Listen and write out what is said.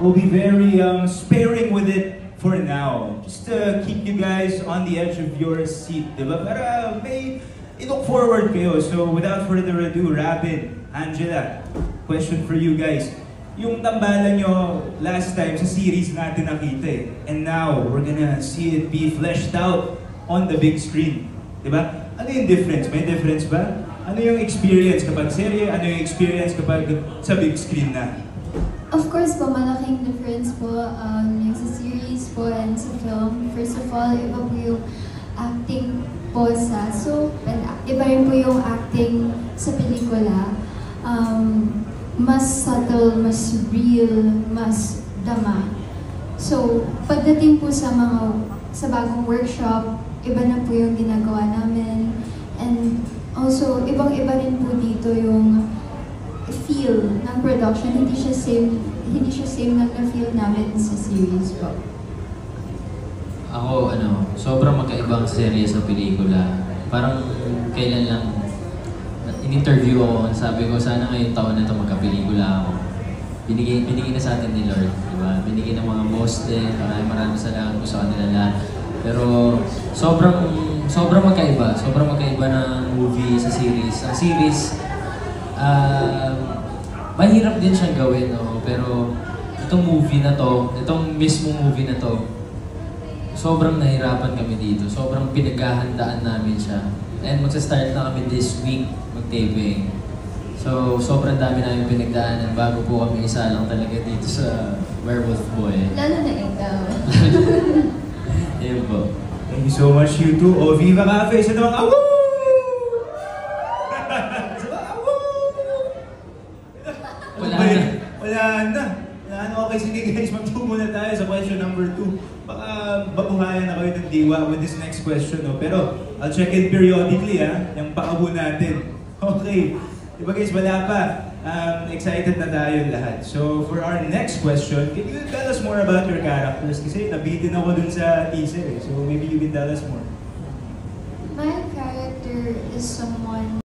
we'll be very sparing with it for now. Just to keep you guys on the edge of your seat, diba? Para may i-look forward kayo. So without further ado, Rabin, Angela, question for you guys. Yung tambalan nyo last time sa series natin nakita eh. And now, we're gonna see it be fleshed out on the big screen. Diba? Ano yung difference? May difference ba? Ano yung experience kapag serye? Ano yung experience kapag sa big screen na? Of course po, malaking difference po yung sa series po and sa film. First of all, iba po yung acting po sa soap and iba rin po yung acting sa pelikula. Mas subtle, mas real, mas dama. So, pagdating po sa bagong workshop, iba na po yung ginagawa namin. And also, ibang-iba rin po dito yung feel ng production. Hindi siya same ng na-feel namin sa series po. Ako, sobrang magkaibang serye sa pelikula. Parang kailan lang in-interview ako, sabi ko, sana ngayong taon na ito magkapelikula ako. Binigay na sa atin ni Lord, di ba? Binigay ng mga boss din, maraming salamat po sa kanila lahat. Pero sobrang magkaiba ng movie sa series. Ang series, mahirap din siyang gawin, no? Pero itong movie na to, itong mismong movie na to, sobrang nahirapan kami dito. Sobrang pinaghahandaan namin siya. And magsa-start na kami this week mag-taping. So, sobrang dami namin pinagdaanan bago po kami isa lang talaga dito sa Werewolf Boy. Lalo na ikaw. Ayun po. Thank you so much, you two. O, Viva Cafe! Sa namang awoo! Wala na. Okay, sige guys, magtungo na tayo sa question number 2. Baka babuhayan na kayo ng diwa with this next question, no? Pero I'll check in periodically, ha? Yung paabo natin. Okay. Diba guys, wala pa. Excited na tayo lahat. So for our next question, can you tell us more about your characters? Kasi nabitin ako dun sa teaser, eh. So maybe you can tell us more. My character is someone